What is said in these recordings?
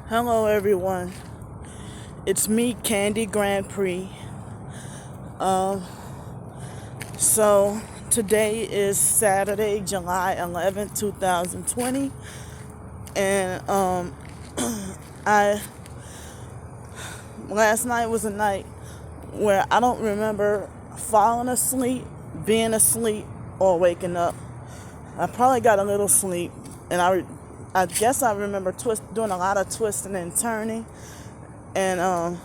Hello, everyone. It's me, Candy Grand Prix. Um, so today is Saturday, July 11th, 2020, and I last night was a night where I don't remember falling asleep, being asleep, or waking up. I probably got a little sleep, and I guess I remember doing a lot of twisting and turning, and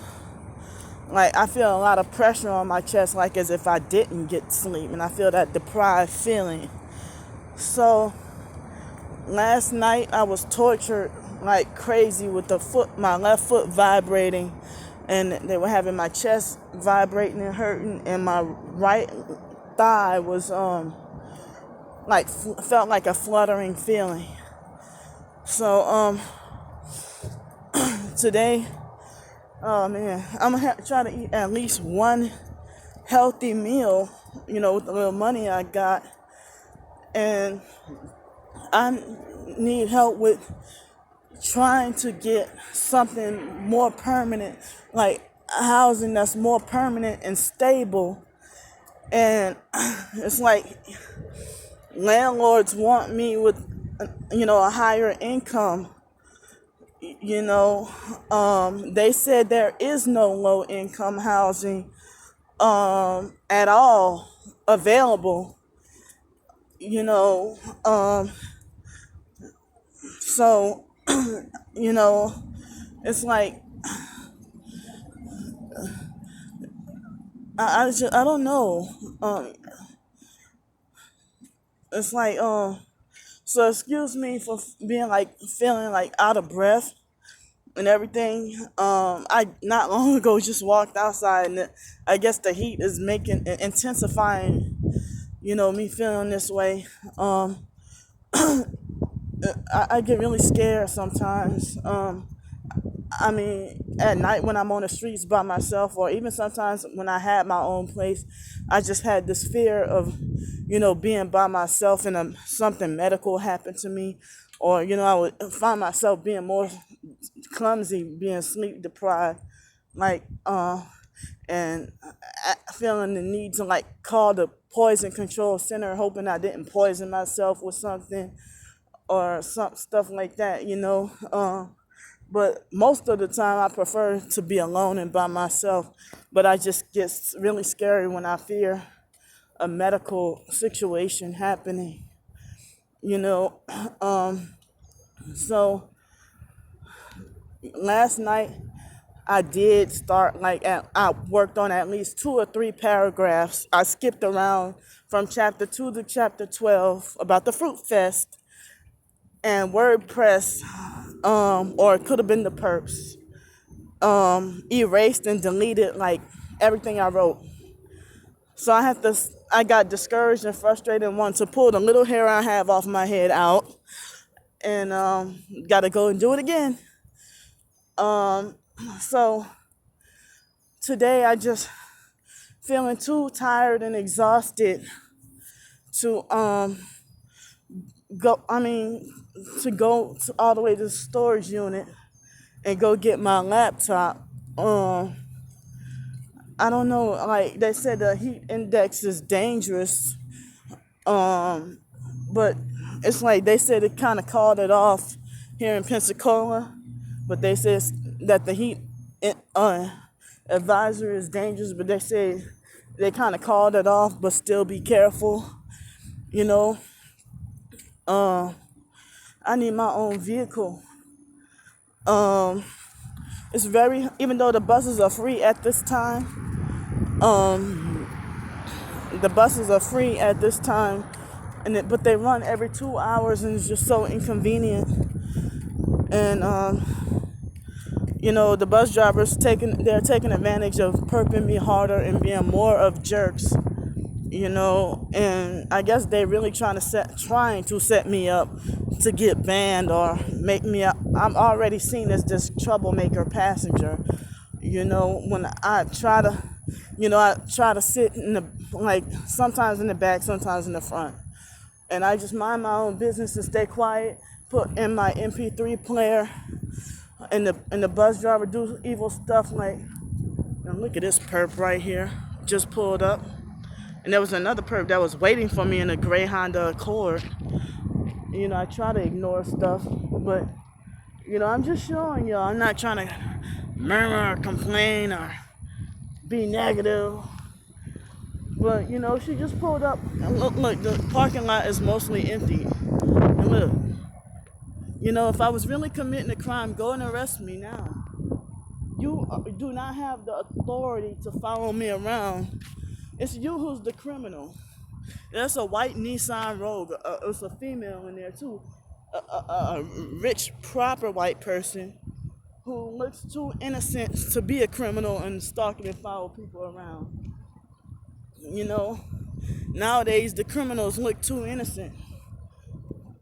like I feel a lot of pressure on my chest, like as if I didn't get sleep, and I feel that deprived feeling. So last night I was tortured like crazy with my left foot vibrating, and they were having my chest vibrating and hurting, and my right thigh was felt like a fluttering feeling. So today, oh man, I'm gonna try to eat at least one healthy meal, with the little money I got. And I need help with trying to get something more permanent, like housing that's more permanent and stable. And it's like landlords want me with, a higher income. They said there is no low income housing at all available. So it's like I don't know. It's like so excuse me for being like feeling like out of breath and everything. I not long ago just walked outside, and I guess the heat is intensifying, me feeling this way. I get really scared sometimes. I mean, at night when I'm on the streets by myself, or even sometimes when I had my own place, I just had this fear of, being by myself and something medical happened to me, or, I would find myself being more clumsy, being sleep deprived, like, and feeling the need to like call the poison control center, hoping I didn't poison myself with something or some stuff like that. But most of the time I prefer to be alone and by myself. But I just get really scary when I fear a medical situation happening, you know. So last night I did start I worked on at least 2 or 3 paragraphs. I skipped around from chapter 2 to chapter 12 about the fruit fest and WordPress, or it could have been the perps, erased and deleted like everything I wrote. So I got discouraged and frustrated and wanted to pull the little hair I have off my head out, and got to go and do it again. So today I just feeling too tired and exhausted to go all the way to the storage unit and go get my laptop. I don't know, like they said the heat index is dangerous, but it's like they said it kind of called it off here in Pensacola, but they said that the heat advisory is dangerous, but they say they kind of called it off, but still be careful, you know. I need my own vehicle. Even though the buses are free at this time, the buses are free at this time, but they run every 2 hours, and it's just so inconvenient. And the bus drivers they're taking advantage of perping me harder and being more of jerks. And I guess they really trying to set me up to get banned or make me I'm already seen as this troublemaker passenger. When I try to sit sometimes in the back, sometimes in the front, and I just mind my own business and stay quiet, put in my MP3 player, and the bus driver do evil stuff like, now look at this perp right here, just pulled up, and there was another perp that was waiting for me in a gray Honda Accord. I try to ignore stuff, but I'm just showing y'all. I'm not trying to murmur or complain or be negative. But she just pulled up, and look, the parking lot is mostly empty. And look, if I was really committing a crime, go and arrest me now. You do not have the authority to follow me around. It's you who's the criminal. That's a white Nissan Rogue. It's a female in there too. A rich, proper white person who looks too innocent to be a criminal and stalking and follow people around. Nowadays the criminals look too innocent.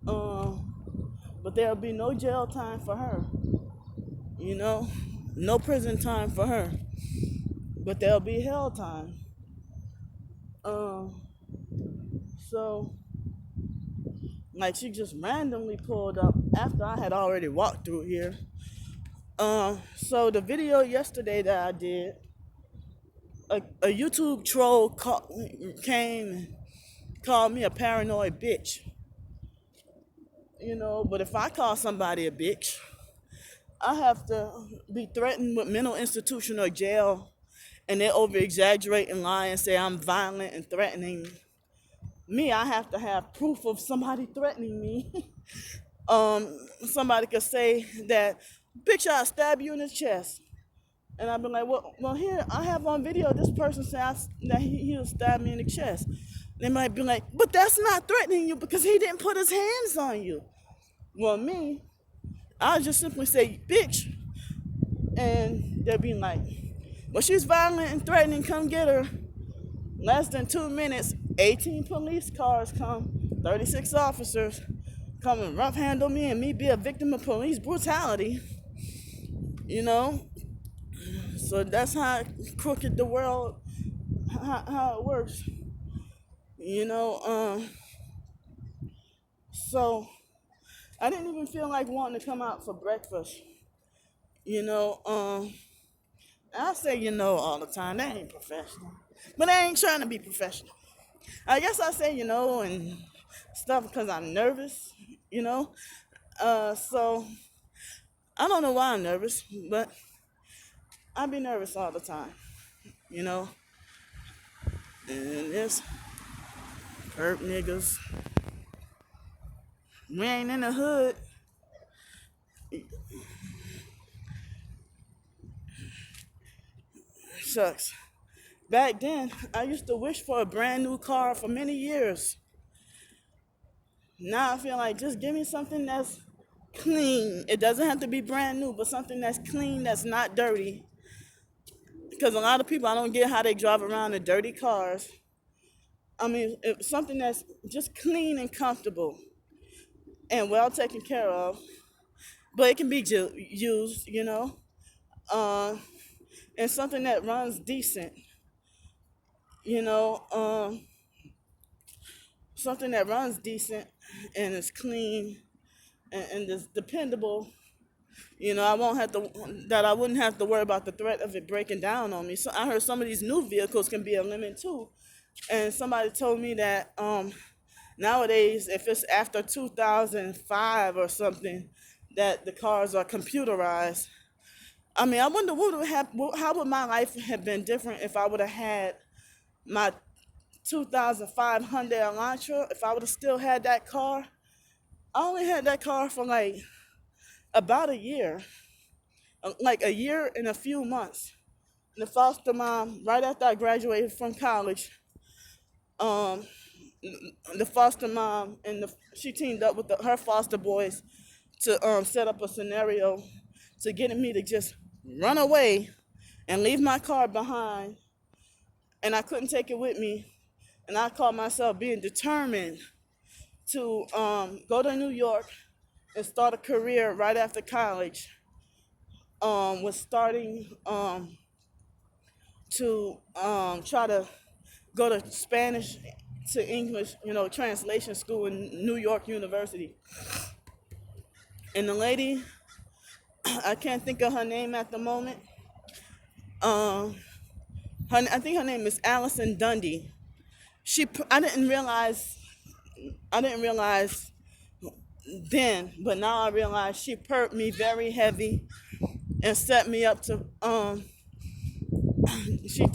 But there'll be no jail time for her. No prison time for her. But there'll be hell time. So, like, she just randomly pulled up after I had already walked through here. So the video yesterday that I did, a YouTube troll came and called me a paranoid bitch. But if I call somebody a bitch, I have to be threatened with mental institution or jail, and they over exaggerate and lie and say I'm violent and threatening. Me, I have to have proof of somebody threatening me. Somebody could say that, bitch, I'll stab you in the chest. And I've been like, well, here, I have on video this person say that he'll stab me in the chest. They might be like, but that's not threatening you because he didn't put his hands on you. Well, me, I'll just simply say, bitch. And they'll be like, well, she's violent and threatening, come get her. Less than 2 minutes, 18 police cars come, 36 officers come and rough handle me and me be a victim of police brutality. So that's how crooked the world, how it works. So I didn't even feel like wanting to come out for breakfast. I say all the time. That ain't professional. But I ain't trying to be professional. I guess I say and stuff because I'm nervous, So I don't know why I'm nervous, but I be nervous all the time, And this perp niggas, we ain't in the hood. Shucks. Back then, I used to wish for a brand new car for many years. Now I feel like just give me something that's clean. It doesn't have to be brand new, but something that's clean, that's not dirty. Because a lot of people, I don't get how they drive around in dirty cars. I mean, something that's just clean and comfortable and well taken care of. But it can be used, and something that runs decent. Something that runs decent and is clean and is dependable. I wouldn't have to worry about the threat of it breaking down on me. So I heard some of these new vehicles can be a limit too. And somebody told me that nowadays, if it's after 2005 or something, that the cars are computerized. I mean, I wonder how would my life have been different if I would have had my 2005 Hyundai Elantra, if I would have still had that car. I only had that car for like about a year, like a year and a few months. And the foster mom, right after I graduated from college, the foster mom she teamed up with her foster boys to set up a scenario to get me to just run away and leave my car behind, and I couldn't take it with me. And I called myself being determined to go to New York and start a career right after college. Was starting to try to go to Spanish to English, translation school in New York University. And the lady I can't think of her name at the moment. Um, I think her name is Allison Dundee. I didn't realize then, but now I realize she perked me very heavy and set me up to. She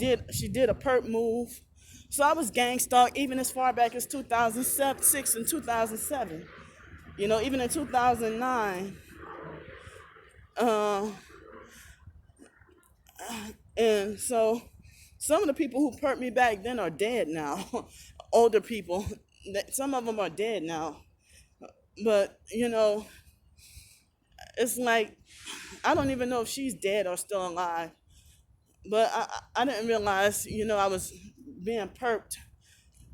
did a perk move, so I was gang stalked even as far back as 2006 and 2007. Even in 2009. Uh, and so some of the people who perked me back then are dead now. Older people, some of them are dead now. But it's like I don't even know if she's dead or still alive. But I didn't realize, I was being perked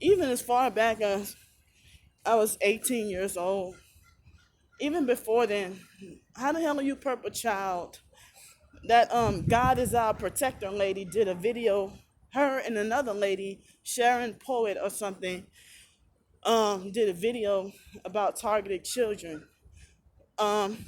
even as far back as I was 18 years old. Even before then, how the hell are you perp a child? That God is our protector lady did a video. Her and another lady, Sharon Poet or something, did a video about targeted children. Um,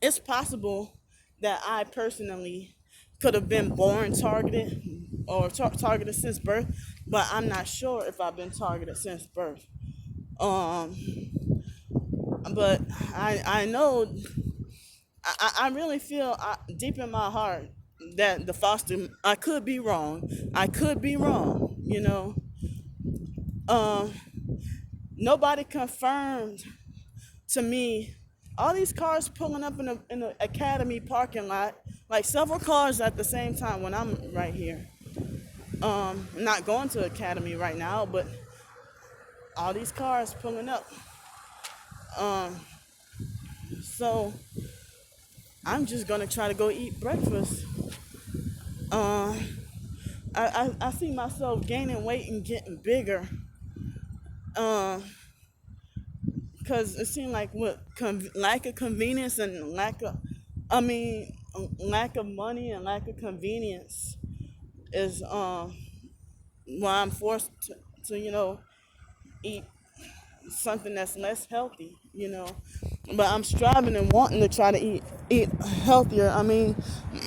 it's possible that I personally could have been born targeted or targeted since birth, but I'm not sure if I've been targeted since birth. Um, but I know I really feel deep in my heart that the foster, I could be wrong. I could be wrong, Um, nobody confirmed to me all these cars pulling up in the academy parking lot, like several cars at the same time when I'm right here. I'm not going to academy right now, but all these cars pulling up. Um, so I'm just gonna try to go eat breakfast. Um, I see myself gaining weight and getting bigger. Um, Cause it seemed like what lack of convenience and lack of money and lack of convenience is why I'm forced to eat something that's less healthy. But I'm striving and wanting to try to eat healthier. I mean,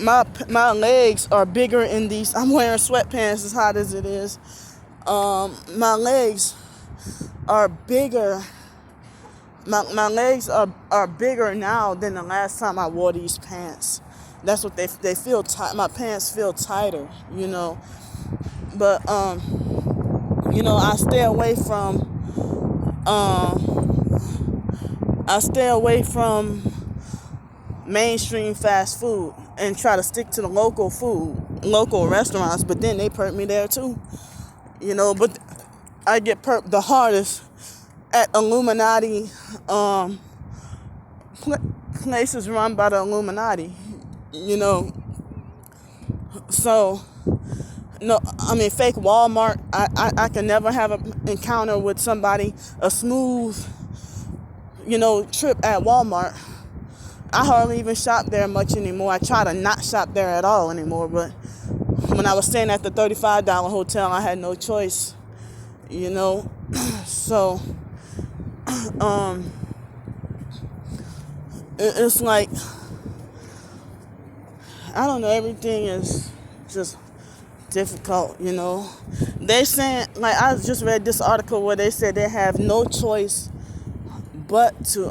my legs are bigger in these. I'm wearing sweatpants as hot as it is. My legs are bigger. My legs are bigger now than the last time I wore these pants. That's what they feel tight. My pants feel tighter. But I stay away from mainstream fast food and try to stick to the local restaurants. But then they perk me there too. But I get perked the hardest at Illuminati places run by the Illuminati. You know, so no, I mean fake Walmart. I can never have an encounter with somebody a smooth trip at Walmart. I hardly even shop there much anymore. I try to not shop there at all anymore. But when I was staying at the $35 hotel, I had no choice. So it's like I don't know. Everything is just difficult. They saying, like, I just read this article where they said they have no choice but to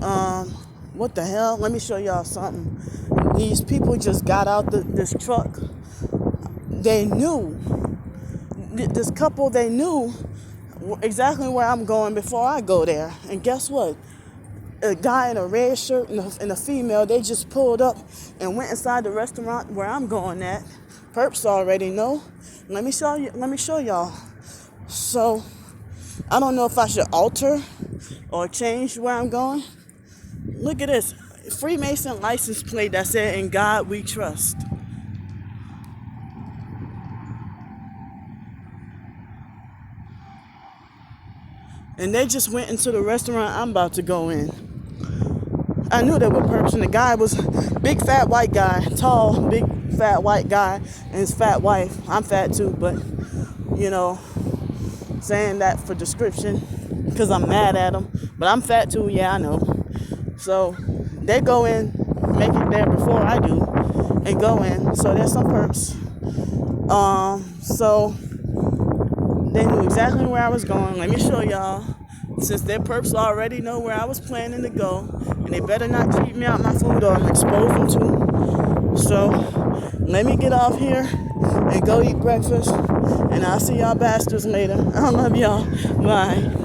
what the hell? Let me show y'all something. These people just got out this truck. They knew this couple. They knew exactly where I'm going before I go there. And guess what? A guy in a red shirt and a female, they just pulled up and went inside the restaurant where I'm going at. Perps already know. Let me show y'all. So I don't know if I should alter or change where I'm going. Look at this. Freemason license plate that said, "In God We Trust." And they just went into the restaurant I'm about to go in. I knew they were perps, and the guy was big fat white guy, tall, big fat white guy, and his fat wife. I'm fat too, but saying that for description because I'm mad at them. But I'm fat too, yeah, I know. So they go in make it there before I do and go in. So there's some perks. So they knew exactly where I was going. Let me show y'all. Since their perps already know where I was planning to go, and they better not cheat me out my food or I'm expose them to. So let me get off here and go eat breakfast, and I'll see y'all bastards later. I love y'all. Bye.